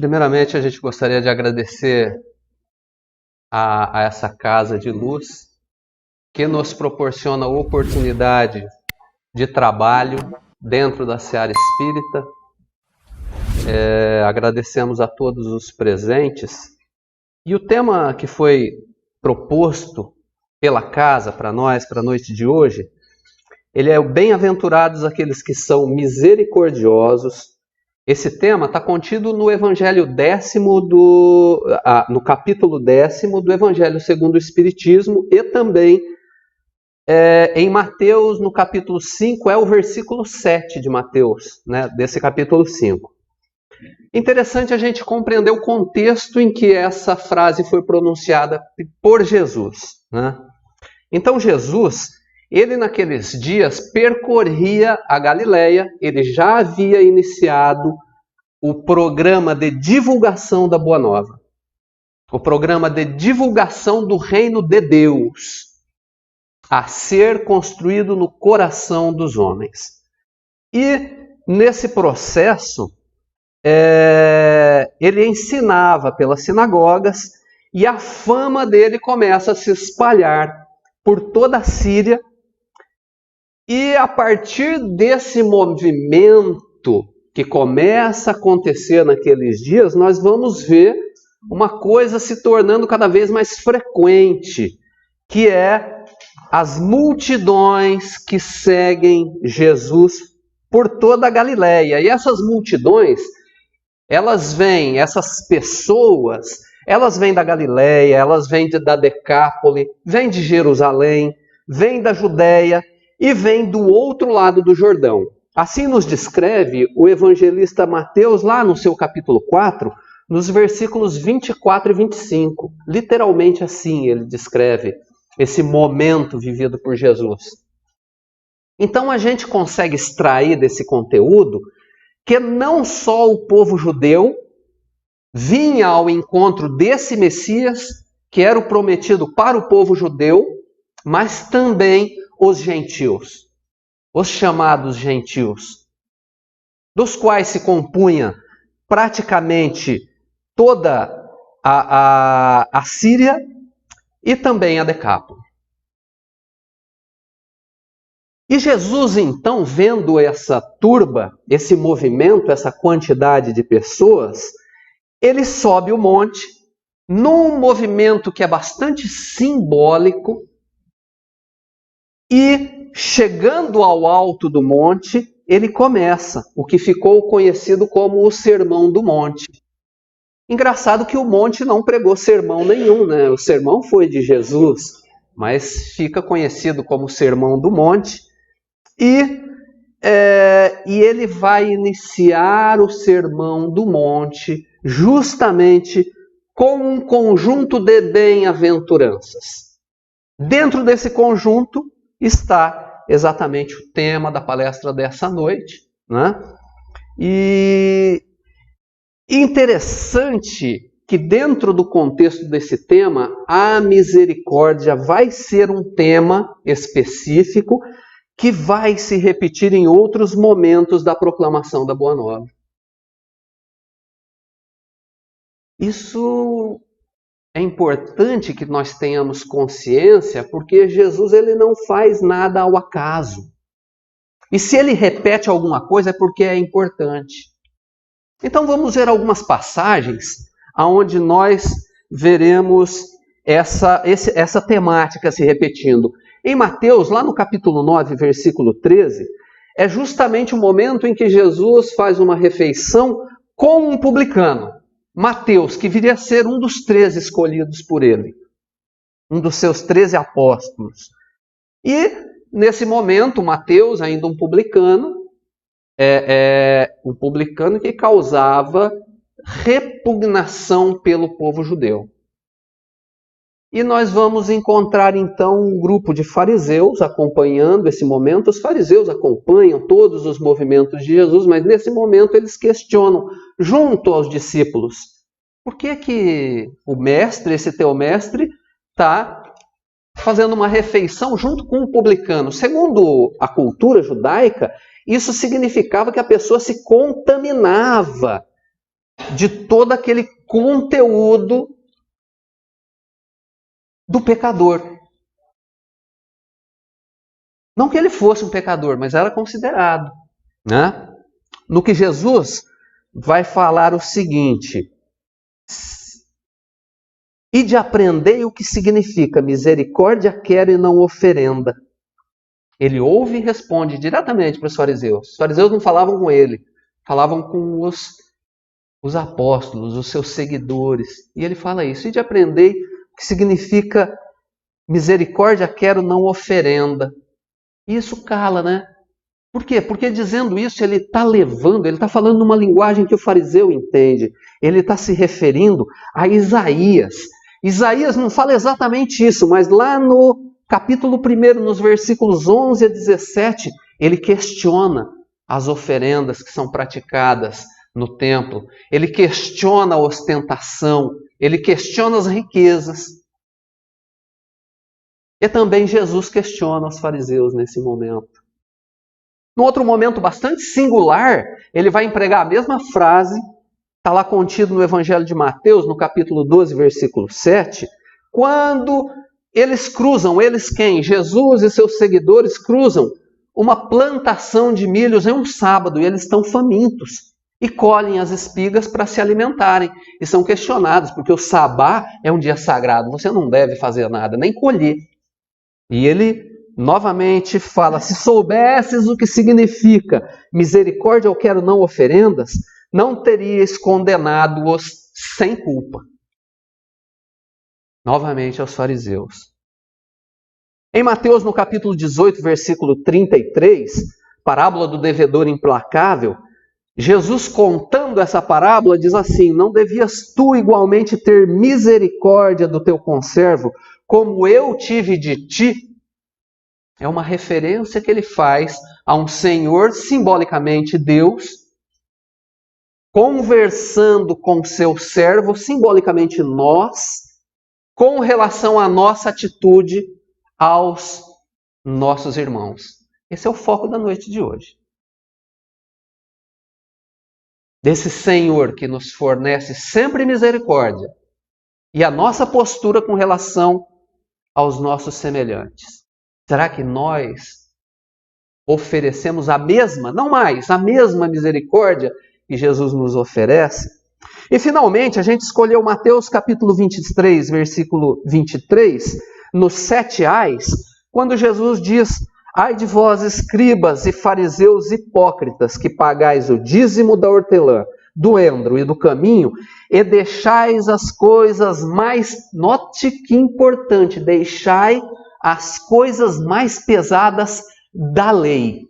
Primeiramente, a gente gostaria de agradecer a essa casa de luz que nos proporciona a oportunidade de trabalho dentro da Seara Espírita. Agradecemos a todos os presentes. E o tema que foi proposto pela casa para nós, para a noite de hoje, ele é o Bem-aventurados aqueles que são misericordiosos. Esse tema está contido no Evangelho no capítulo 10º do Evangelho segundo o Espiritismo e também em Mateus, no capítulo 5, é o versículo 7 de Mateus, né, desse capítulo 5. Interessante a gente compreender o contexto em que essa frase foi pronunciada por Jesus, né? Então Jesus, ele naqueles dias percorria a Galileia, ele já havia iniciado o programa de divulgação da Boa Nova, o programa de divulgação do reino de Deus, a ser construído no coração dos homens. E nesse processo, ele ensinava pelas sinagogas e a fama dele começa a se espalhar por toda a Síria. E a partir desse movimento que começa a acontecer naqueles dias, nós vamos ver uma coisa se tornando cada vez mais frequente, que é as multidões que seguem Jesus por toda a Galileia. E essas multidões, essas pessoas, elas vêm da Galileia, elas vêm da Decápole, vêm de Jerusalém, vêm da Judéia e vêm do outro lado do Jordão. Assim nos descreve o evangelista Mateus lá no seu capítulo 4, nos versículos 24 e 25. Literalmente assim ele descreve esse momento vivido por Jesus. Então a gente consegue extrair desse conteúdo que não só o povo judeu vinha ao encontro desse Messias, que era o prometido para o povo judeu, mas também os gentios, os chamados gentios, dos quais se compunha praticamente toda a Síria e também a Decápole. E Jesus, então, vendo essa turba, esse movimento, essa quantidade de pessoas, ele sobe o monte, num movimento que é bastante simbólico, e chegando ao alto do monte, ele começa o que ficou conhecido como o Sermão do Monte. Engraçado que o monte não pregou sermão nenhum, né? O sermão foi de Jesus, mas fica conhecido como Sermão do Monte. E ele vai iniciar o Sermão do Monte justamente com um conjunto de bem-aventuranças. Dentro desse conjunto está exatamente o tema da palestra dessa noite, né? E interessante que dentro do contexto desse tema, a misericórdia vai ser um tema específico que vai se repetir em outros momentos da proclamação da Boa Nova. Isso é importante que nós tenhamos consciência, porque Jesus ele não faz nada ao acaso. E se ele repete alguma coisa é porque é importante. Então vamos ver algumas passagens onde nós veremos essa temática se repetindo. Em Mateus, lá no capítulo 9, versículo 13, é justamente o momento em que Jesus faz uma refeição com um publicano. Mateus, que viria a ser um dos 13 escolhidos por ele, um dos seus 13 apóstolos. E, nesse momento, Mateus, ainda um publicano que causava repugnação pelo povo judeu. E nós vamos encontrar, então, um grupo de fariseus acompanhando esse momento. Os fariseus acompanham todos os movimentos de Jesus, mas nesse momento eles questionam, junto aos discípulos, por que o mestre, esse teu mestre, está fazendo uma refeição junto com um publicano? Segundo a cultura judaica, isso significava que a pessoa se contaminava de todo aquele conteúdo do pecador. Não que ele fosse um pecador, mas era considerado, né? No que Jesus vai falar o seguinte: e de aprender o que significa misericórdia quero e não oferenda. Ele ouve e responde diretamente para os fariseus. Os fariseus não falavam com ele, falavam com os apóstolos, os seus seguidores. E ele fala isso. E de aprender o que significa misericórdia quero, não oferenda. E isso cala, né? Por quê? Porque dizendo isso ele está levando, ele está falando numa linguagem que o fariseu entende. Ele está se referindo a Isaías. Isaías não fala exatamente isso, mas lá no capítulo 1, nos versículos 11 a 17, ele questiona as oferendas que são praticadas no templo. Ele questiona a ostentação, ele questiona as riquezas. E também Jesus questiona os fariseus nesse momento. Num outro momento bastante singular, ele vai empregar a mesma frase, está lá contido no Evangelho de Mateus, no capítulo 12, versículo 7, quando eles cruzam, eles quem? Jesus e seus seguidores cruzam uma plantação de milhos em um sábado, e eles estão famintos, e colhem as espigas para se alimentarem, e são questionados, porque o sabá é um dia sagrado, você não deve fazer nada, nem colher. E ele novamente fala, se soubesses o que significa misericórdia eu quero, não oferendas, não terias condenado-os sem culpa. Novamente aos fariseus. Em Mateus, no capítulo 18, versículo 33, parábola do devedor implacável, Jesus, contando essa parábola, diz assim: não devias tu igualmente ter misericórdia do teu conservo, como eu tive de ti? É uma referência que ele faz a um Senhor, simbolicamente Deus, conversando com seu servo, simbolicamente nós, com relação à nossa atitude aos nossos irmãos. Esse é o foco da noite de hoje. Desse Senhor que nos fornece sempre misericórdia e a nossa postura com relação aos nossos semelhantes. Será que nós oferecemos a mesma, não mais, a mesma misericórdia que Jesus nos oferece? E finalmente, a gente escolheu Mateus capítulo 23, versículo 23, nos 7 ais, quando Jesus diz: ai de vós, escribas e fariseus hipócritas, que pagais o dízimo da hortelã, do endro e do caminho, e deixais as coisas mais, note que importante, deixai as coisas mais pesadas da lei: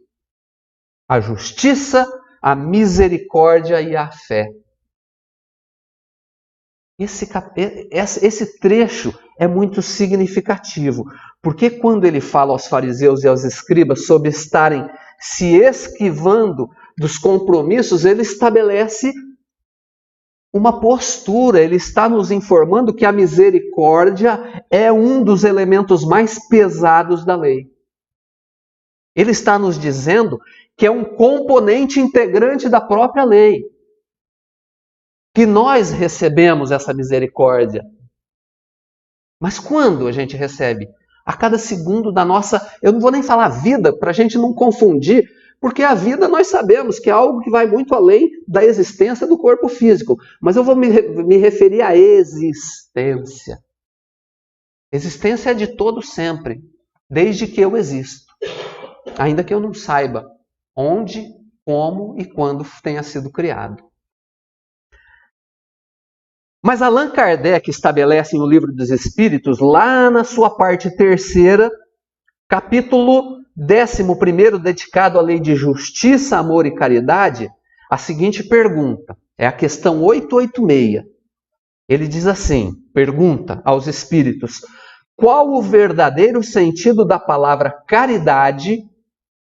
a justiça, a misericórdia e a fé. Esse trecho é muito significativo, porque quando ele fala aos fariseus e aos escribas sobre estarem se esquivando dos compromissos, ele estabelece uma postura, ele está nos informando que a misericórdia é um dos elementos mais pesados da lei. Ele está nos dizendo que é um componente integrante da própria lei, que nós recebemos essa misericórdia. Mas quando a gente recebe? A cada segundo da nossa, eu não vou nem falar vida, para a gente não confundir, porque a vida nós sabemos que é algo que vai muito além da existência do corpo físico. Mas eu vou me referir à existência. Existência é de todo sempre, desde que eu existo. Ainda que eu não saiba onde, como e quando tenha sido criado. Mas Allan Kardec estabelece no Livro dos Espíritos, lá na sua parte 3ª, capítulo 11º, dedicado à lei de justiça, amor e caridade, a seguinte pergunta, é a questão 886. Ele diz assim, pergunta aos espíritos: qual o verdadeiro sentido da palavra caridade,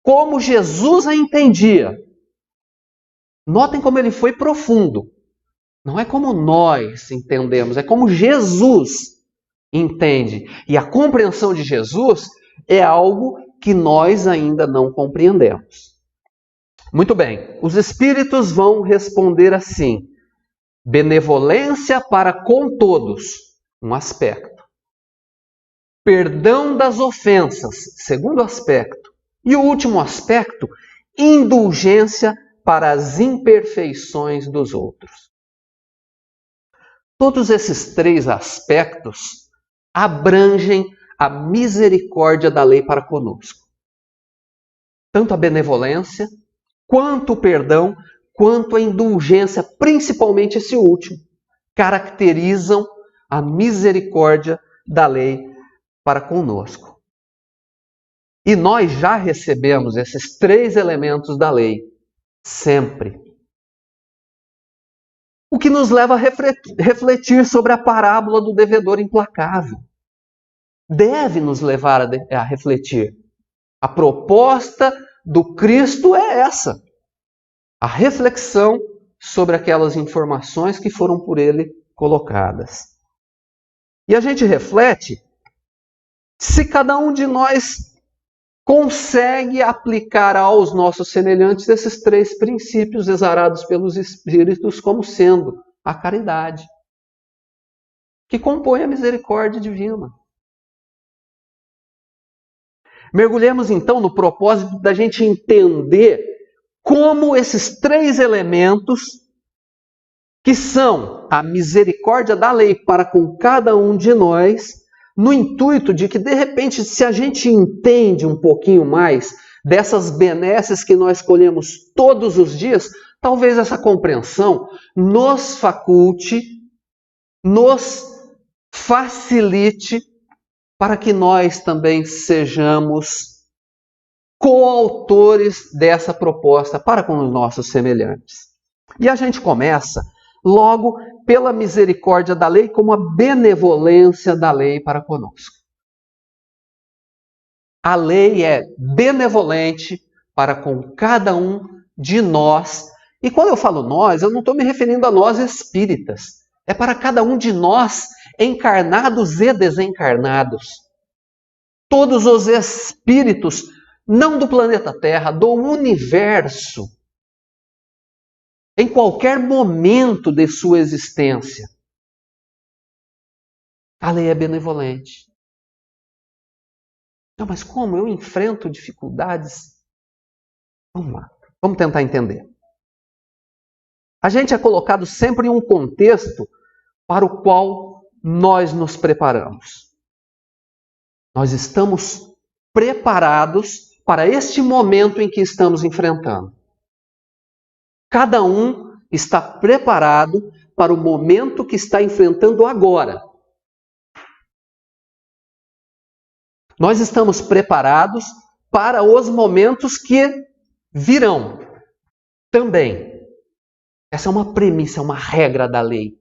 como Jesus a entendia? Notem como ele foi profundo. Não é como nós entendemos, é como Jesus entende. E a compreensão de Jesus é algo que nós ainda não compreendemos. Muito bem, os espíritos vão responder assim: Benevolência para com todos, um aspecto. Perdão das ofensas, segundo aspecto. E o último aspecto, indulgência para as imperfeições dos outros. Todos esses três aspectos abrangem a misericórdia da lei para conosco. Tanto a benevolência, quanto o perdão, quanto a indulgência, principalmente esse último, caracterizam a misericórdia da lei para conosco. E nós já recebemos esses três elementos da lei, sempre. O que nos leva a refletir sobre a parábola do devedor implacável. Deve nos levar a refletir. A proposta do Cristo é essa. A reflexão sobre aquelas informações que foram por ele colocadas. E a gente reflete se cada um de nós consegue aplicar aos nossos semelhantes esses três princípios exarados pelos Espíritos como sendo a caridade, que compõe a misericórdia divina. Mergulhemos então no propósito da gente entender como esses três elementos, que são a misericórdia da lei para com cada um de nós, no intuito de que, de repente, se a gente entende um pouquinho mais dessas benesses que nós colhemos todos os dias, talvez essa compreensão nos faculte, nos facilite para que nós também sejamos coautores dessa proposta para com os nossos semelhantes. E a gente começa logo pela misericórdia da lei, como a benevolência da lei para conosco. A lei é benevolente para com cada um de nós. E quando eu falo nós, eu não estou me referindo a nós espíritas. É para cada um de nós, encarnados e desencarnados. Todos os espíritos, não do planeta Terra, do universo, em qualquer momento de sua existência. A lei é benevolente. Não, mas como? Eu enfrento dificuldades? Vamos lá, vamos tentar entender. A gente é colocado sempre em um contexto para o qual nós nos preparamos. Nós estamos preparados para este momento em que estamos enfrentando. Cada um está preparado para o momento que está enfrentando agora. Nós estamos preparados para os momentos que virão também. Essa é uma premissa, é uma regra da lei.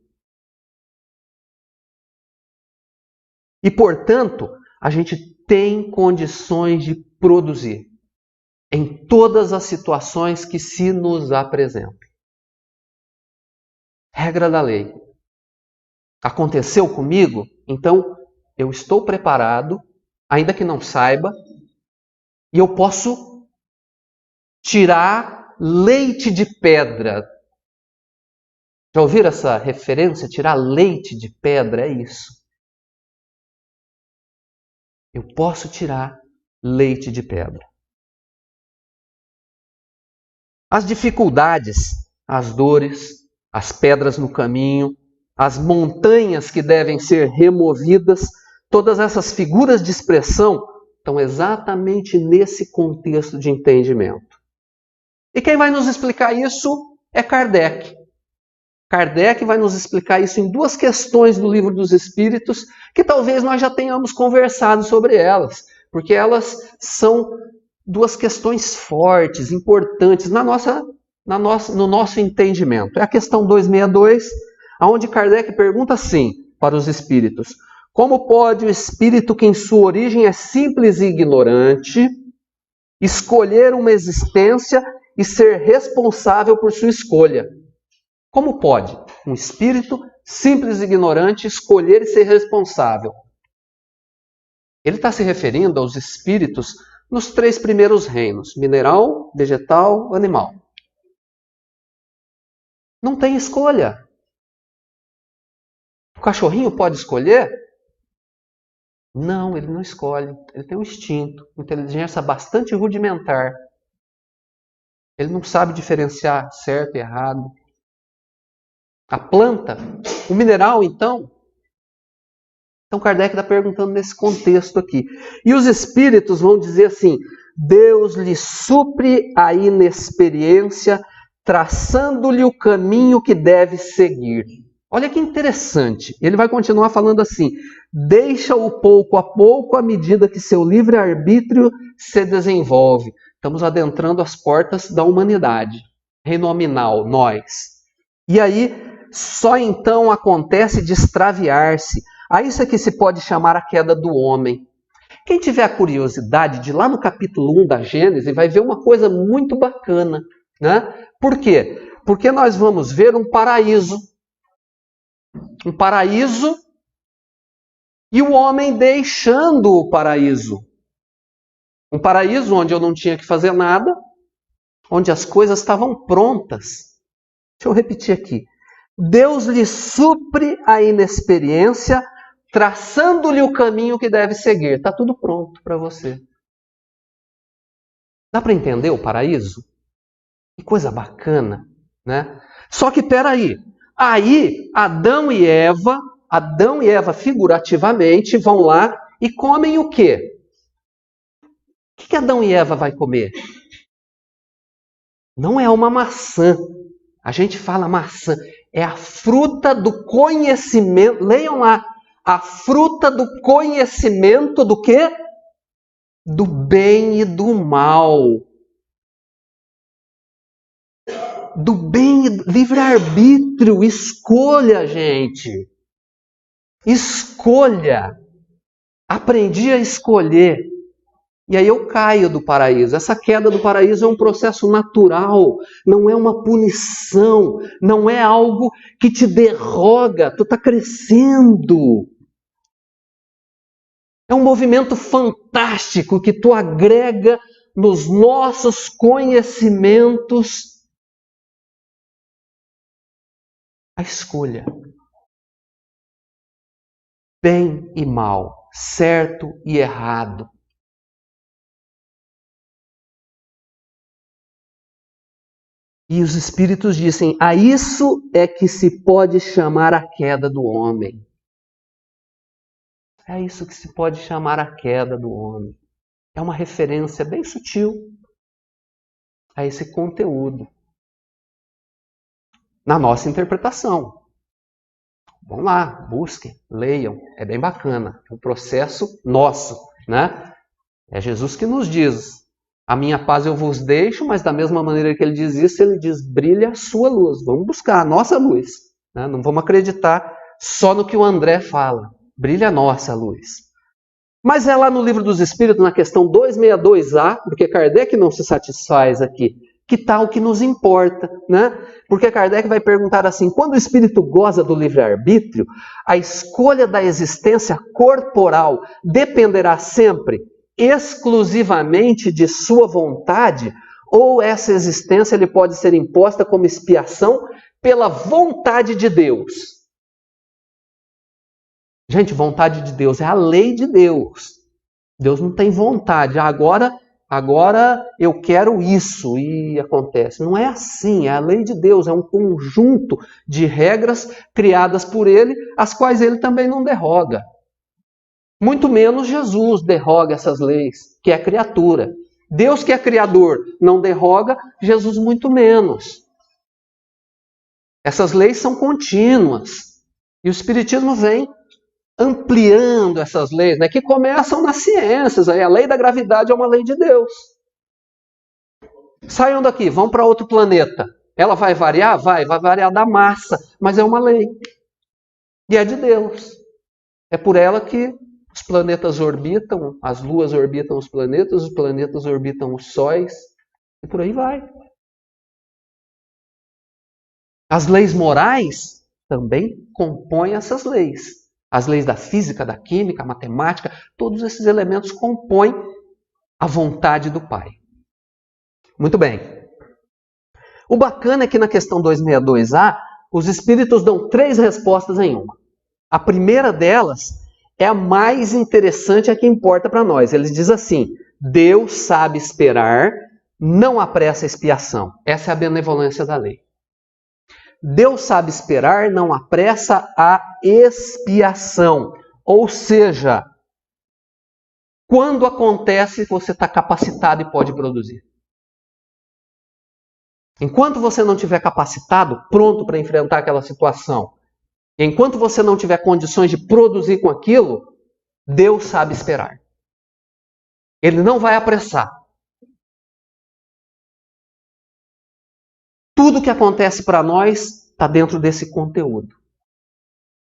E, portanto, a gente tem condições de produzir em todas as situações que se nos apresentem. Regra da lei. Aconteceu comigo? Então, eu estou preparado, ainda que não saiba, e eu posso tirar leite de pedra. Já ouviram essa referência? Tirar leite de pedra, é isso. Eu posso tirar leite de pedra. As dificuldades, as dores, as pedras no caminho, as montanhas que devem ser removidas, todas essas figuras de expressão estão exatamente nesse contexto de entendimento. E quem vai nos explicar isso é Kardec. Kardec vai nos explicar isso em duas questões do Livro dos Espíritos, que talvez nós já tenhamos conversado sobre elas, porque elas são duas questões fortes, importantes no nosso entendimento. É a questão 262, onde Kardec pergunta assim para os espíritos: como pode o espírito que em sua origem é simples e ignorante escolher uma existência e ser responsável por sua escolha? Como pode um espírito simples e ignorante escolher e ser responsável? Ele está se referindo aos espíritos nos três primeiros reinos: mineral, vegetal, animal. Não tem escolha. O cachorrinho pode escolher? Não, ele não escolhe. Ele tem um instinto, inteligência bastante rudimentar. Ele não sabe diferenciar certo e errado. A planta, o mineral, então Kardec está perguntando nesse contexto aqui. E os espíritos vão dizer assim: Deus lhe supre a inexperiência, traçando-lhe o caminho que deve seguir. Olha que interessante. Ele vai continuar falando assim: deixa-o pouco a pouco à medida que seu livre-arbítrio se desenvolve. Estamos adentrando as portas da humanidade. Reino nominal, nós. E aí, só então acontece de extraviar-se. A isso é que se pode chamar a queda do homem. Quem tiver a curiosidade de ir lá no capítulo 1 da Gênesis vai ver uma coisa muito bacana, né? Por quê? Porque nós vamos ver um paraíso. Um paraíso e o homem deixando o paraíso. Um paraíso onde eu não tinha que fazer nada, onde as coisas estavam prontas. Deixa eu repetir aqui. Deus lhe supre a inexperiência, traçando-lhe o caminho que deve seguir. Está tudo pronto para você. Dá para entender o paraíso? Que coisa bacana, né? Só que peraí. Aí Adão e Eva figurativamente vão lá e comem o quê? O que Adão e Eva vai comer? Não é uma maçã. A gente fala maçã. É a fruta do conhecimento. Leiam lá. A fruta do conhecimento do quê? Do bem e do mal. Do bem e do livre-arbítrio. Escolha, gente. Escolha. Aprendi a escolher. E aí eu caio do paraíso. Essa queda do paraíso é um processo natural, não é uma punição, não é algo que te derroga, tu está crescendo. É um movimento fantástico que tu agrega nos nossos conhecimentos a escolha. Bem e mal, certo e errado. E os espíritos dizem, a isso é que se pode chamar a queda do homem. É isso que se pode chamar a queda do homem. É uma referência bem sutil a esse conteúdo. Na nossa interpretação. Vão lá, busquem, leiam. É bem bacana. É um processo nosso, né? É Jesus que nos diz, a minha paz eu vos deixo, mas da mesma maneira que ele diz isso, ele diz, brilha a sua luz. Vamos buscar a nossa luz. Né? Não vamos acreditar só no que o André fala. Brilha a nossa luz. Mas é lá no Livro dos Espíritos, na questão 262A, porque Kardec não se satisfaz aqui, que tal o que nos importa, né? Porque Kardec vai perguntar assim, quando o espírito goza do livre-arbítrio, a escolha da existência corporal dependerá sempre exclusivamente de sua vontade, ou essa existência lhe pode ser imposta como expiação pela vontade de Deus? Gente, vontade de Deus é a lei de Deus. Deus não tem vontade. Agora eu quero isso e acontece. Não é assim, é a lei de Deus, é um conjunto de regras criadas por Ele, as quais Ele também não derroga. Muito menos Jesus derroga essas leis, que é criatura. Deus que é criador não derroga, Jesus muito menos. Essas leis são contínuas. E o Espiritismo vem ampliando essas leis, né, que começam nas ciências. Aí a lei da gravidade é uma lei de Deus. Saiam daqui, vão para outro planeta. Ela vai variar? Vai variar da massa, mas é uma lei. E é de Deus. É por ela que os planetas orbitam, as luas orbitam os planetas orbitam os sóis, e por aí vai. As leis morais também compõem essas leis. As leis da física, da química, matemática, todos esses elementos compõem a vontade do Pai. Muito bem. O bacana é que na questão 262A, os espíritos dão 3 respostas em uma. A primeira delas é a mais interessante, a que importa para nós. Ele diz assim: Deus sabe esperar, não apressa a expiação. Essa é a benevolência da lei. Deus sabe esperar, não apressa a expiação. Ou seja, quando acontece, você está capacitado e pode produzir. Enquanto você não estiver capacitado, pronto para enfrentar aquela situação, enquanto você não tiver condições de produzir com aquilo, Deus sabe esperar. Ele não vai apressar. Tudo que acontece para nós está dentro desse conteúdo.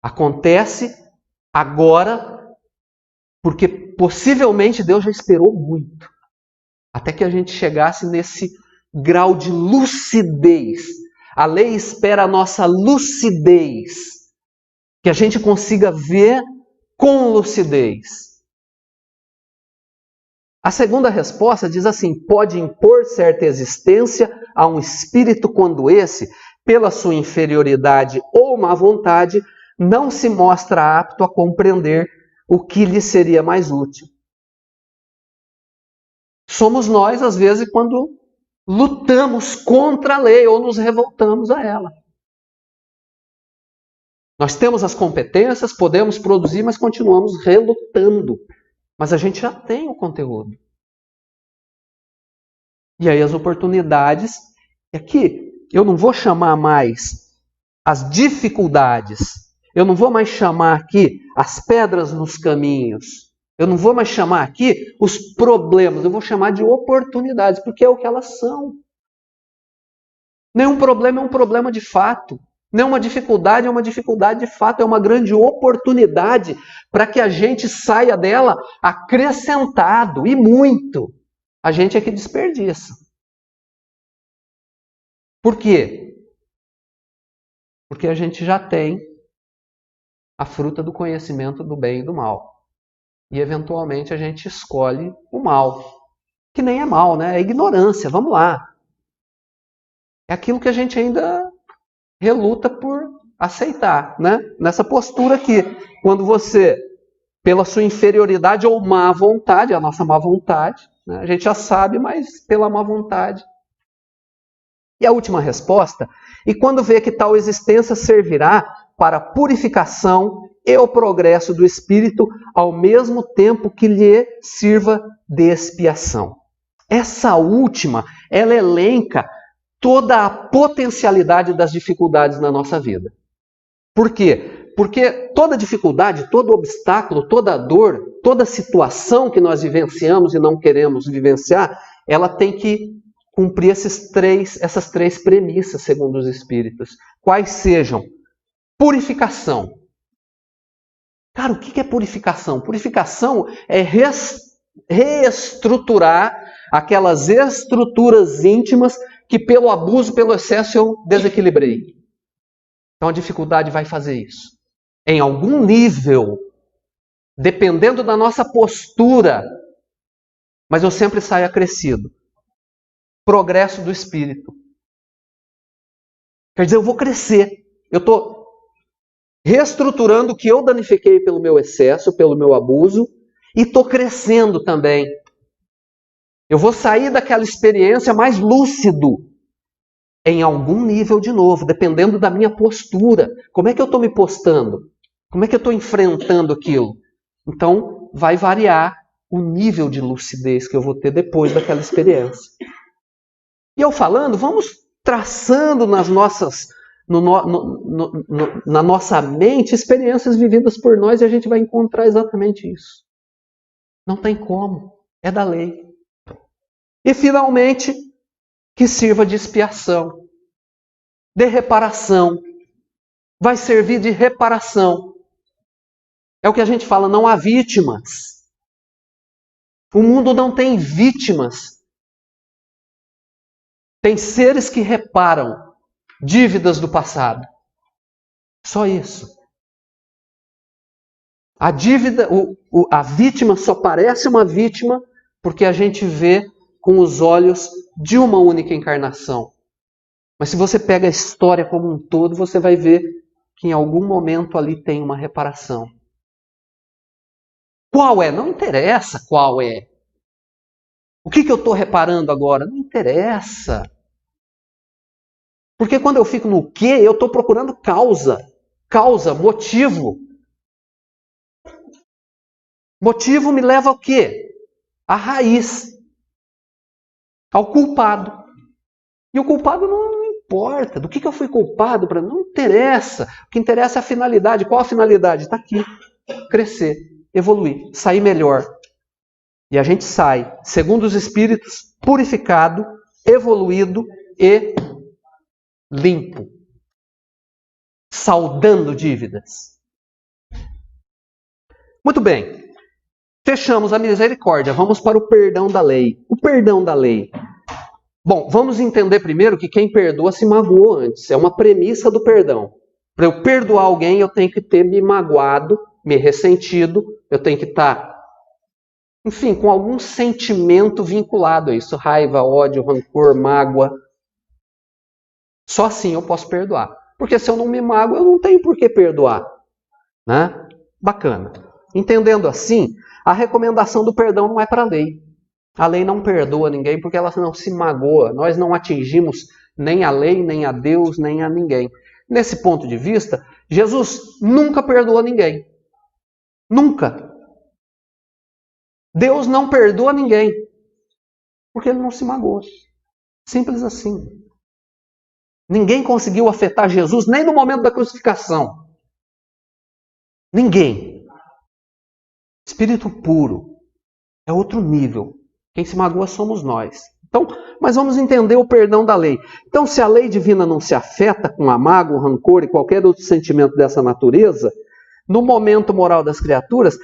Acontece agora porque possivelmente Deus já esperou muito. Até que a gente chegasse nesse grau de lucidez. A lei espera a nossa lucidez. Que a gente consiga ver com lucidez. A segunda resposta diz assim: pode impor certa existência a um espírito quando esse, pela sua inferioridade ou má vontade, não se mostra apto a compreender o que lhe seria mais útil. Somos nós, às vezes, quando lutamos contra a lei ou nos revoltamos a ela. Nós temos as competências, podemos produzir, mas continuamos relutando. Mas a gente já tem o conteúdo. E aí as oportunidades, aqui eu não vou chamar mais as dificuldades, eu não vou mais chamar aqui as pedras nos caminhos, eu não vou mais chamar aqui os problemas, eu vou chamar de oportunidades, porque é o que elas são. Nenhum problema é um problema de fato. Nenhuma dificuldade é uma dificuldade de fato, é uma grande oportunidade para que a gente saia dela acrescentado, e muito. A gente é que desperdiça. Por quê? Porque a gente já tem a fruta do conhecimento do bem e do mal. E eventualmente a gente escolhe o mal. Que nem é mal, né? É ignorância, vamos lá. É aquilo que a gente ainda reluta por aceitar, né? Nessa postura aqui, quando você, pela sua inferioridade ou má vontade, a nossa má vontade, né? A gente já sabe, mas pela má vontade. E a última resposta: e quando vê que tal existência servirá para a purificação e o progresso do espírito, ao mesmo tempo que lhe sirva de expiação. Essa última, ela elenca toda a potencialidade das dificuldades na nossa vida. Por quê? Porque toda dificuldade, todo obstáculo, toda dor, toda situação que nós vivenciamos e não queremos vivenciar, ela tem que cumprir essas três premissas, segundo os espíritos. Quais sejam? Purificação. Cara, o que é purificação? Purificação é reestruturar aquelas estruturas íntimas que pelo abuso, pelo excesso eu desequilibrei. Então a dificuldade vai fazer isso. Em algum nível, dependendo da nossa postura, mas eu sempre saio acrescido. Progresso do espírito. Quer dizer, eu vou crescer. Eu estou reestruturando o que eu danifiquei pelo meu excesso, pelo meu abuso, e estou crescendo também. Eu vou sair daquela experiência mais lúcido, em algum nível de novo, dependendo da minha postura. Como é que eu estou me postando? Como é que eu estou enfrentando aquilo? Então, vai variar o nível de lucidez que eu vou ter depois daquela experiência. E eu falando, vamos traçando nas nossas, na nossa mente experiências vividas por nós e a gente vai encontrar exatamente isso. Não tem como. É da lei. E, finalmente, que sirva de expiação, de reparação. Vai servir de reparação. É o que a gente fala, não há vítimas. O mundo não tem vítimas. Tem seres que reparam dívidas do passado. Só isso. A dívida, a vítima só parece uma vítima porque a gente vê com os olhos de uma única encarnação. Mas se você pega a história como um todo, você vai ver que em algum momento ali tem uma reparação. Qual é? Não interessa qual é. O que eu estou reparando agora? Não interessa. Porque quando eu fico no que, eu estou procurando causa. Causa, motivo. Motivo me leva ao quê? À raiz. Ao culpado. E o culpado não importa. Do que eu fui culpado? Não interessa. O que interessa é a finalidade. Qual a finalidade? Está aqui. Crescer, evoluir, sair melhor. E a gente sai, segundo os Espíritos, purificado, evoluído e limpo. Saldando dívidas. Muito bem. Fechamos a misericórdia. Vamos para o perdão da lei. O perdão da lei. Bom, vamos entender primeiro que quem perdoa se magoou antes. É uma premissa do perdão. Para eu perdoar alguém, eu tenho que ter me magoado, me ressentido, eu tenho que estar, enfim, com algum sentimento vinculado a isso. Raiva, ódio, rancor, mágoa. Só assim eu posso perdoar. Porque se eu não me mago, eu não tenho por que perdoar. Né? Bacana. Entendendo assim, a recomendação do perdão não é para a lei. A lei não perdoa ninguém porque ela não se magoa. Nós não atingimos nem a lei, nem a Deus, nem a ninguém. Nesse ponto de vista, Jesus nunca perdoa ninguém. Nunca. Deus não perdoa ninguém porque ele não se magoa. Simples assim. Ninguém conseguiu afetar Jesus nem no momento da crucificação. Ninguém. Espírito puro. É outro nível. Quem se magoa somos nós. Então, mas vamos entender o perdão da lei. Então, se a lei divina não se afeta com a mágoa, o rancor e qualquer outro sentimento dessa natureza, no momento moral das criaturas,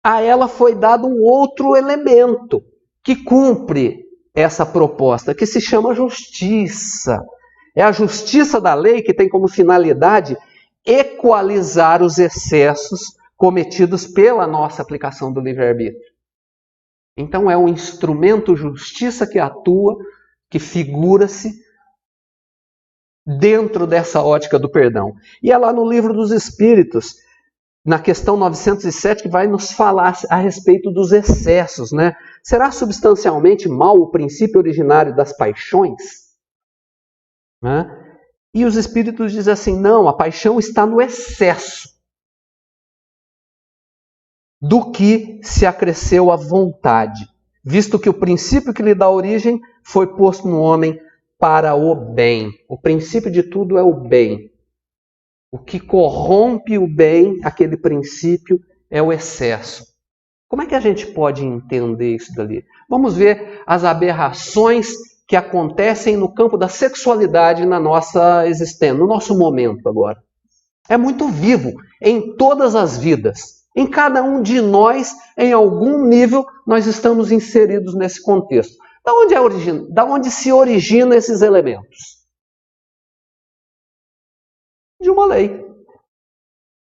a ela foi dado um outro elemento que cumpre essa proposta, que se chama justiça. É a justiça da lei que tem como finalidade equalizar os excessos cometidos pela nossa aplicação do livre-arbítrio. Então é um instrumento justiça que atua, que figura-se dentro dessa ótica do perdão. E é lá no Livro dos Espíritos, na questão 907, que vai nos falar a respeito dos excessos, né? Será substancialmente mal o princípio originário das paixões? Né? E os Espíritos dizem assim, não, a paixão está no excesso do que se acresceu à vontade, visto que o princípio que lhe dá origem foi posto no homem para o bem. O princípio de tudo é o bem. O que corrompe o bem, aquele princípio, é o excesso. Como é que a gente pode entender isso dali? Vamos ver as aberrações que acontecem no campo da sexualidade na nossa existência, no nosso momento agora. É muito vivo em todas as vidas. Em cada um de nós, em algum nível, nós estamos inseridos nesse contexto. Da onde se originam esses elementos? De uma lei.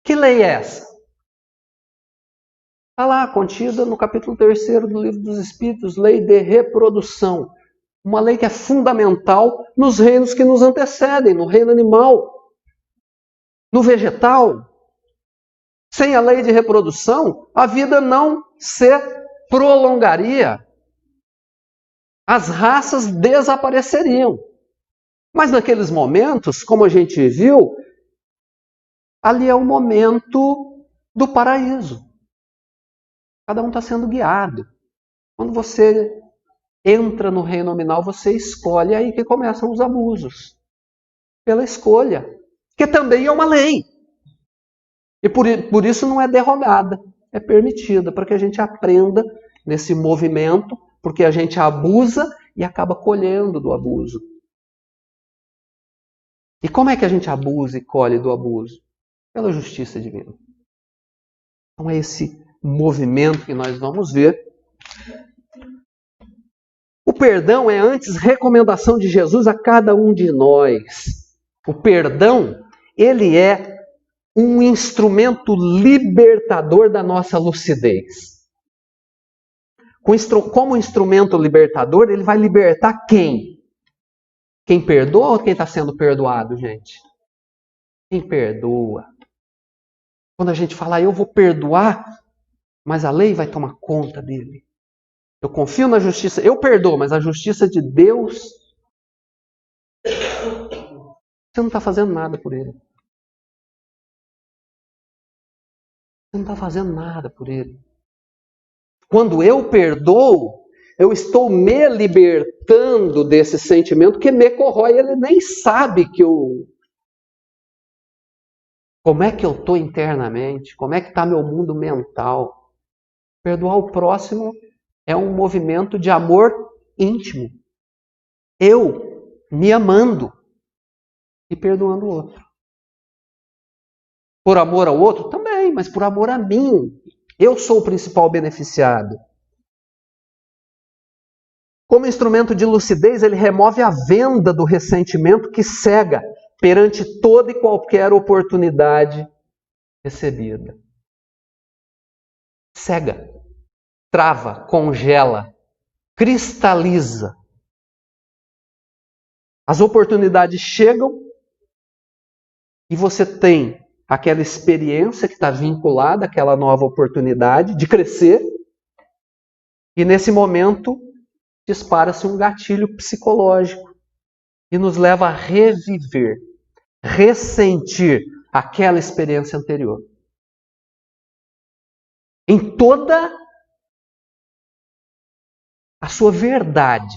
Que lei é essa? Está lá, contida no capítulo 3º do Livro dos Espíritos, lei de reprodução. Uma lei que é fundamental nos reinos que nos antecedem, no reino animal, no vegetal. Sem a lei de reprodução, a vida não se prolongaria. As raças desapareceriam. Mas naqueles momentos, como a gente viu, ali é o momento do paraíso. Cada um está sendo guiado. Quando você entra no reino nominal, você escolhe, é aí que começam os abusos. Pela escolha. Que também é uma lei. E por isso não é derrogada, é permitida, para que a gente aprenda nesse movimento, porque a gente abusa e acaba colhendo do abuso. E como é que a gente abusa e colhe do abuso? Pela justiça divina. Então é esse movimento que nós vamos ver. O perdão é antes recomendação de Jesus a cada um de nós. O perdão, ele é um instrumento libertador da nossa lucidez. Como instrumento libertador, ele vai libertar quem? Quem perdoa ou quem está sendo perdoado, gente? Quem perdoa. Quando a gente fala, eu vou perdoar, mas a lei vai tomar conta dele. Eu confio na justiça, eu perdoo, mas a justiça de Deus, você não está fazendo nada por ele. Você não está fazendo nada por ele. Quando eu perdoo, eu estou me libertando desse sentimento que me corrói. Ele nem sabe que como é que eu estou internamente, como é que está meu mundo mental. Perdoar o próximo é um movimento de amor íntimo. Eu me amando e perdoando o outro. Por amor ao outro? Também, mas por amor a mim. Eu sou o principal beneficiado. Como instrumento de lucidez, ele remove a venda do ressentimento que cega perante toda e qualquer oportunidade recebida. Cega, trava, congela, cristaliza. As oportunidades chegam e você tem aquela experiência que está vinculada àquela nova oportunidade de crescer, e nesse momento dispara-se um gatilho psicológico e nos leva a reviver, ressentir aquela experiência anterior. Em toda a sua verdade,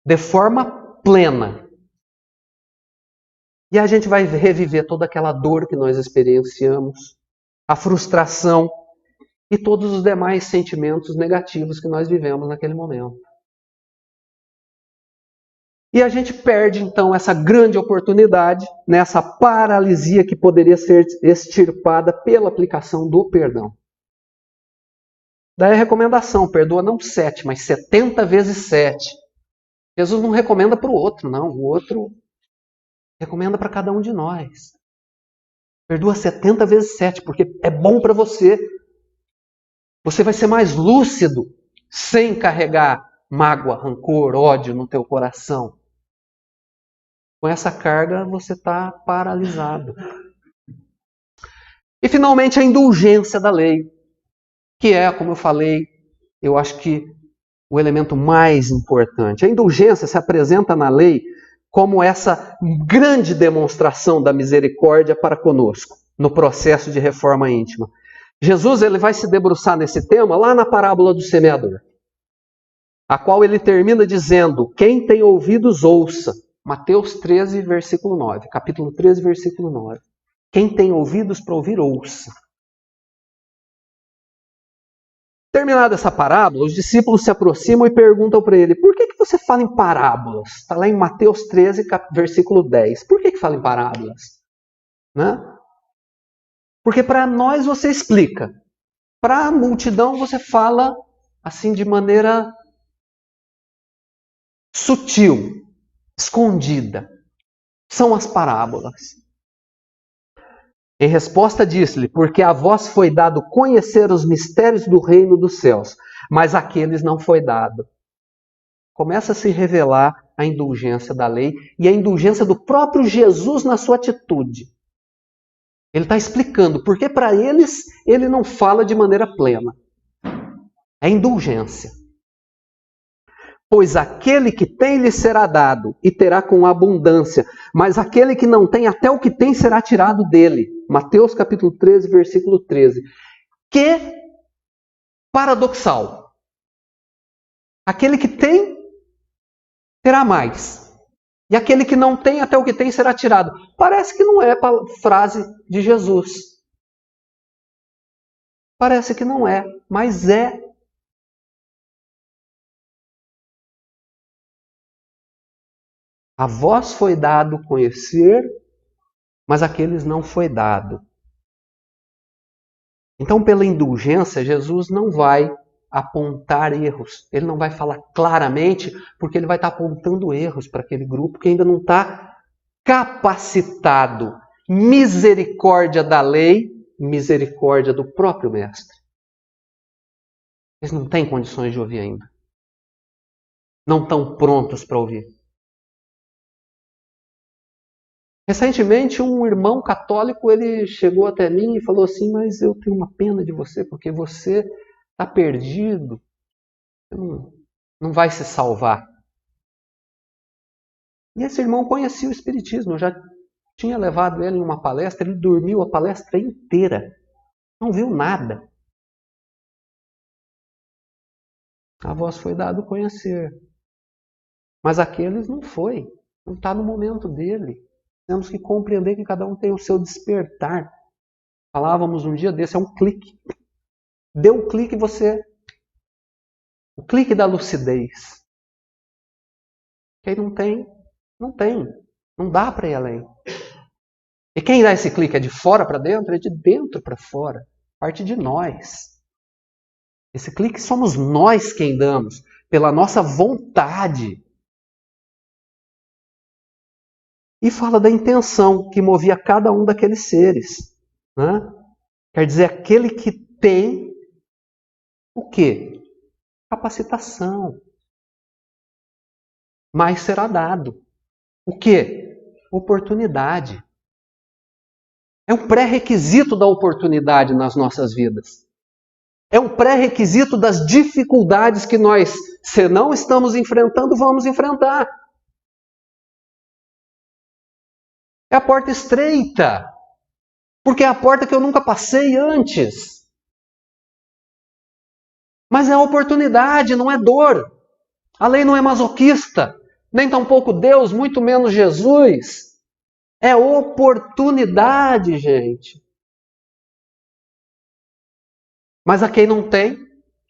de forma plena. E a gente vai reviver toda aquela dor que nós experienciamos, a frustração e todos os demais sentimentos negativos que nós vivemos naquele momento. E a gente perde, então, essa grande oportunidade, nessa paralisia que poderia ser extirpada pela aplicação do perdão. Daí a recomendação, perdoa não 7, mas 70 vezes 7. Jesus não recomenda para o outro, não. O outro recomenda para cada um de nós. Perdoa 70 vezes 7, porque é bom para você. Você vai ser mais lúcido, sem carregar mágoa, rancor, ódio no teu coração. Com essa carga, você está paralisado. E, finalmente, a indulgência da lei, que é, como eu falei, eu acho que o elemento mais importante. A indulgência se apresenta na lei como essa grande demonstração da misericórdia para conosco, no processo de reforma íntima. Jesus ele vai se debruçar nesse tema lá na parábola do semeador, a qual ele termina dizendo, quem tem ouvidos ouça. Mateus 13, versículo 9. Capítulo 13, versículo 9. Quem tem ouvidos para ouvir, ouça. Terminada essa parábola, os discípulos se aproximam e perguntam para ele, por que você fala em parábolas? Está lá em Mateus 13, versículo 10. Por que fala em parábolas? Né? Porque para nós você explica. Para a multidão você fala assim de maneira sutil, escondida. São as parábolas. Em resposta disse-lhe, porque a vós foi dado conhecer os mistérios do reino dos céus, mas àqueles não foi dado. Começa a se revelar a indulgência da lei e a indulgência do próprio Jesus na sua atitude. Ele está explicando porque para eles ele não fala de maneira plena. É indulgência. Pois aquele que tem lhe será dado e terá com abundância, mas aquele que não tem, até o que tem será tirado dele. Mateus capítulo 13, versículo 13. Que paradoxal. Aquele que tem, terá mais. E aquele que não tem, até o que tem será tirado. Parece que não é frase de Jesus. Parece que não é, mas é. A vós foi dado conhecer, mas àqueles não foi dado. Então, pela indulgência, Jesus não vai apontar erros. Ele não vai falar claramente, porque ele vai estar apontando erros para aquele grupo que ainda não está capacitado. Misericórdia da lei, misericórdia do próprio Mestre. Eles não têm condições de ouvir ainda. Não estão prontos para ouvir. Recentemente, um irmão católico, ele chegou até mim e falou assim, mas eu tenho uma pena de você, porque você está perdido, não vai se salvar. E esse irmão conhecia o Espiritismo, eu já tinha levado ele em uma palestra, ele dormiu a palestra inteira, não viu nada. A vós foi dado conhecer, mas aqueles não foi, não está no momento dele. Temos que compreender que cada um tem o seu despertar. Falávamos um dia desse, é um clique. Deu um clique você... O clique da lucidez. Quem não tem, não tem. Não dá para ir além. E quem dá esse clique é de fora para dentro? É de dentro para fora. Parte de nós. Esse clique somos nós quem damos. Pela nossa vontade. E fala da intenção que movia cada um daqueles seres. Né? Quer dizer, aquele que tem o quê? Capacitação. Mas será dado. O quê? Oportunidade. É um pré-requisito da oportunidade nas nossas vidas. É um pré-requisito das dificuldades que nós, se não estamos enfrentando, vamos enfrentar. É a porta estreita. Porque é a porta que eu nunca passei antes. Mas é oportunidade, não é dor. A lei não é masoquista. Nem tampouco Deus, muito menos Jesus. É oportunidade, gente. Mas a quem não tem,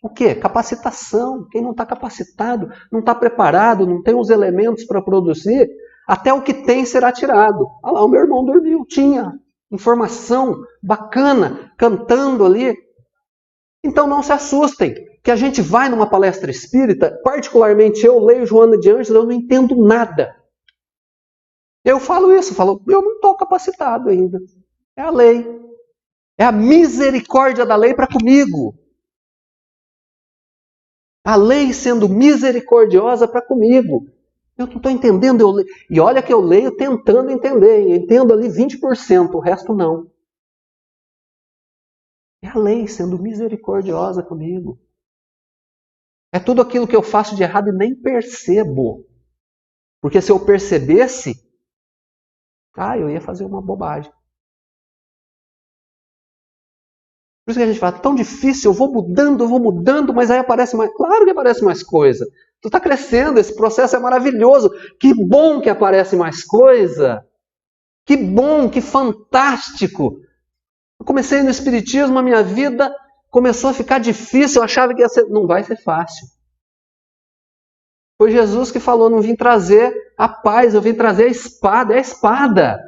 o quê? Capacitação. Quem não está capacitado, não está preparado, não tem os elementos para produzir, até o que tem será tirado. Olha lá, o meu irmão dormiu, tinha informação bacana, cantando ali. Então não se assustem, que a gente vai numa palestra espírita, particularmente eu leio Joana de Ângeles, eu não entendo nada. Eu falo isso, eu não estou capacitado ainda. É a lei. É a misericórdia da lei para comigo. A lei sendo misericordiosa para comigo. Eu não estou entendendo. E olha que eu leio tentando entender. Eu entendo ali 20%, o resto não. É a lei sendo misericordiosa comigo. É tudo aquilo que eu faço de errado e nem percebo. Porque se eu percebesse, eu ia fazer uma bobagem. Por isso que a gente fala, tão difícil, eu vou mudando, mas aí aparece mais. Claro que aparece mais coisa. Tu está crescendo, esse processo é maravilhoso. Que bom que aparece mais coisa. Que bom, que fantástico. Eu comecei no Espiritismo, a minha vida começou a ficar difícil, eu achava que ia ser. Não vai ser fácil. Foi Jesus que falou, não vim trazer a paz, eu vim trazer a espada. É a espada.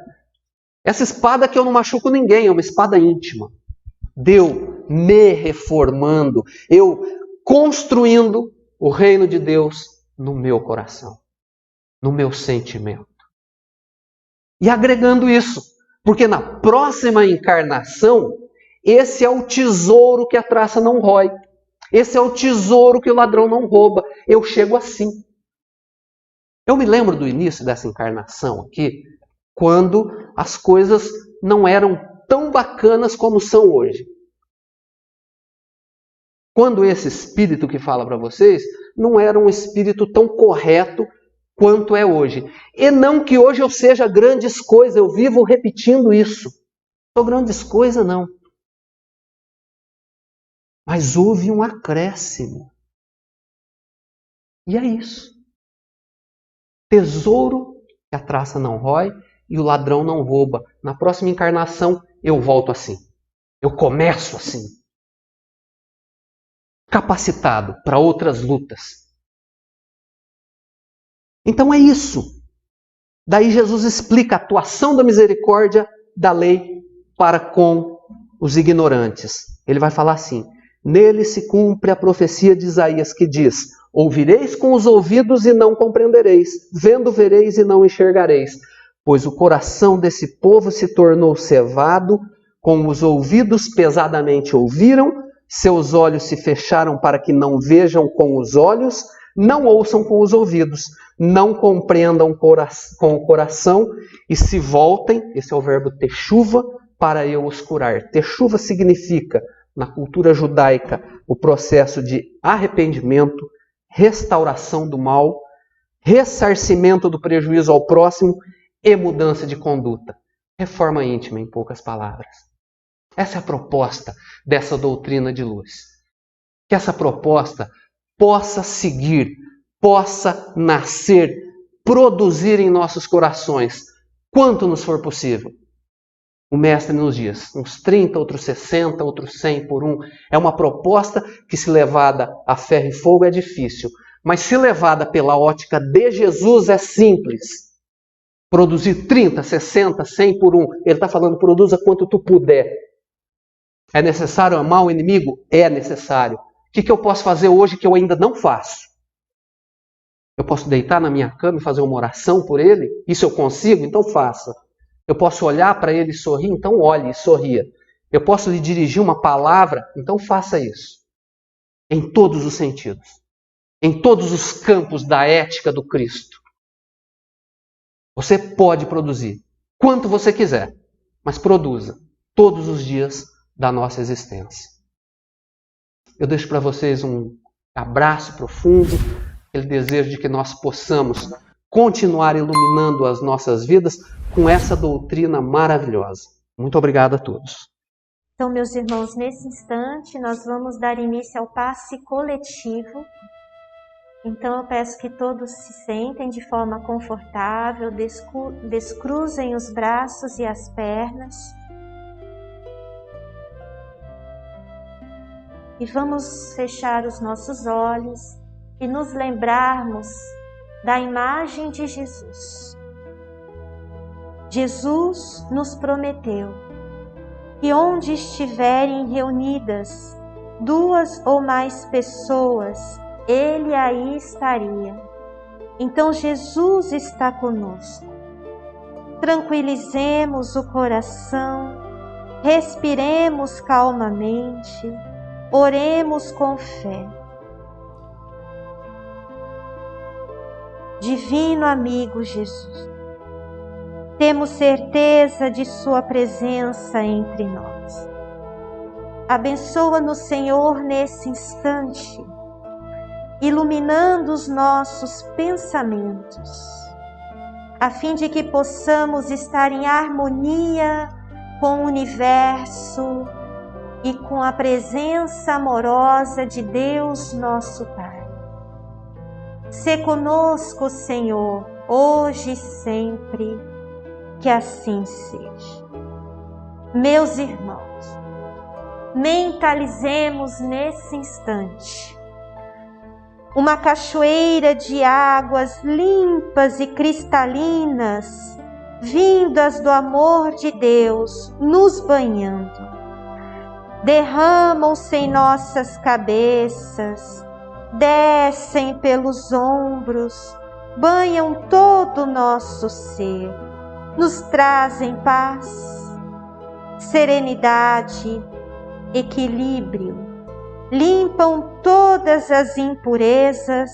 Essa espada que eu não machuco ninguém, é uma espada íntima. Deu me reformando, eu construindo o reino de Deus no meu coração, no meu sentimento. E agregando isso, porque na próxima encarnação, esse é o tesouro que a traça não rói. Esse é o tesouro que o ladrão não rouba. Eu chego assim. Eu me lembro do início dessa encarnação aqui, quando as coisas não eram tão bacanas como são hoje. Quando esse espírito que fala para vocês não era um espírito tão correto quanto é hoje. E não que hoje eu seja grandes coisas, eu vivo repetindo isso. Não sou grandes coisas, não. Mas houve um acréscimo. E é isso. Tesouro que a traça não rói e o ladrão não rouba. Na próxima encarnação, eu volto assim. Eu começo assim. Capacitado para outras lutas. Então é isso. Daí Jesus explica a atuação da misericórdia da lei para com os ignorantes. Ele vai falar assim: nele se cumpre a profecia de Isaías que diz: ouvireis com os ouvidos e não compreendereis, vendo vereis e não enxergareis, pois o coração desse povo se tornou cevado, com os ouvidos pesadamente ouviram, seus olhos se fecharam para que não vejam com os olhos, não ouçam com os ouvidos, não compreendam com o coração e se voltem, esse é o verbo teshuva, para eu os curar. Teshuva significa, na cultura judaica, o processo de arrependimento, restauração do mal, ressarcimento do prejuízo ao próximo e mudança de conduta. Reforma íntima, em poucas palavras. Essa é a proposta dessa doutrina de luz. Que essa proposta possa seguir, possa nascer, produzir em nossos corações, quanto nos for possível. O Mestre nos diz, uns 30, outros 60, outros 100 por um. É uma proposta que, se levada a ferro e fogo, é difícil. Mas se levada pela ótica de Jesus, é simples. Produzir 30, 60, 100 por um. Ele está falando, produza quanto tu puder. É necessário amar o inimigo? É necessário. O que eu posso fazer hoje que eu ainda não faço? Eu posso deitar na minha cama e fazer uma oração por ele? Isso eu consigo? Então faça. Eu posso olhar para ele e sorrir? Então olhe e sorria. Eu posso lhe dirigir uma palavra? Então faça isso. Em todos os sentidos. Em todos os campos da ética do Cristo. Você pode produzir quanto você quiser, mas produza todos os dias da nossa existência. Eu deixo para vocês um abraço profundo, aquele desejo de que nós possamos continuar iluminando as nossas vidas com essa doutrina maravilhosa. Muito obrigado a todos. Então, meus irmãos, nesse instante nós vamos dar início ao passe coletivo. Então eu peço que todos se sentem de forma confortável, descruzem os braços e as pernas. E vamos fechar os nossos olhos e nos lembrarmos da imagem de Jesus. Jesus nos prometeu que onde estiverem reunidas 2 ou mais pessoas, Ele aí estaria. Então Jesus está conosco. Tranquilizemos o coração, respiremos calmamente, oremos com fé. Divino amigo Jesus, temos certeza de Sua presença entre nós. Abençoa-nos, Senhor, nesse instante, iluminando os nossos pensamentos, a fim de que possamos estar em harmonia com o universo e com a presença amorosa de Deus, nosso Pai. Sê conosco, Senhor, hoje e sempre, que assim seja. Meus irmãos, mentalizemos nesse instante uma cachoeira de águas limpas e cristalinas, vindas do amor de Deus, nos banhando. Derramam-se em nossas cabeças, descem pelos ombros, banham todo o nosso ser, nos trazem paz, serenidade, equilíbrio, limpam todas as impurezas,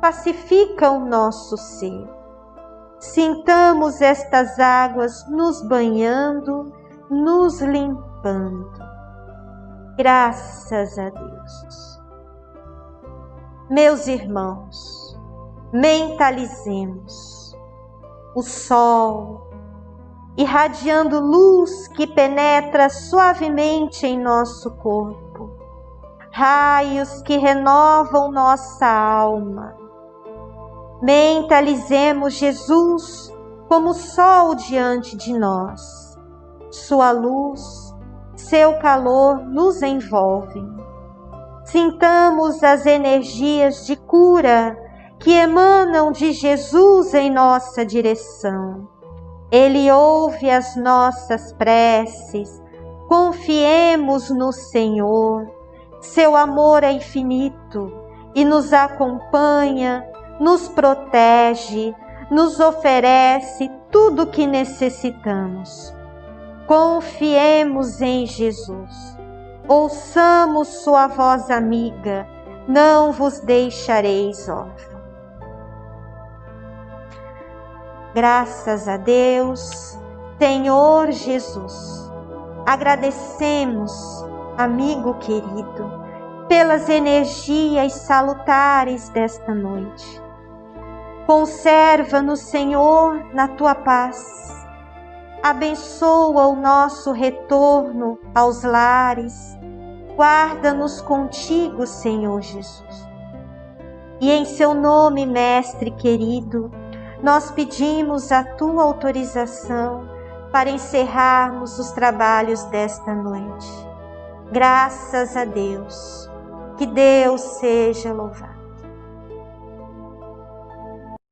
pacificam nosso ser. Sintamos estas águas nos banhando, nos limpando. Graças a Deus. Meus irmãos, mentalizemos o sol, irradiando luz que penetra suavemente em nosso corpo, raios que renovam nossa alma. Mentalizemos Jesus como sol diante de nós. Sua luz, seu calor nos envolvem. Sintamos as energias de cura que emanam de Jesus em nossa direção. Ele ouve as nossas preces. Confiemos no Senhor. Seu amor é infinito e nos acompanha, nos protege, nos oferece tudo o que necessitamos. Confiemos em Jesus. Ouçamos sua voz amiga, não vos deixareis órfãos. Graças a Deus, Senhor Jesus, agradecemos, amigo querido, pelas energias salutares desta noite. Conserva-nos, Senhor, na tua paz. Abençoa o nosso retorno aos lares. Guarda-nos contigo, Senhor Jesus. E em seu nome, Mestre querido, nós pedimos a tua autorização para encerrarmos os trabalhos desta noite. Graças a Deus. Que Deus seja louvado.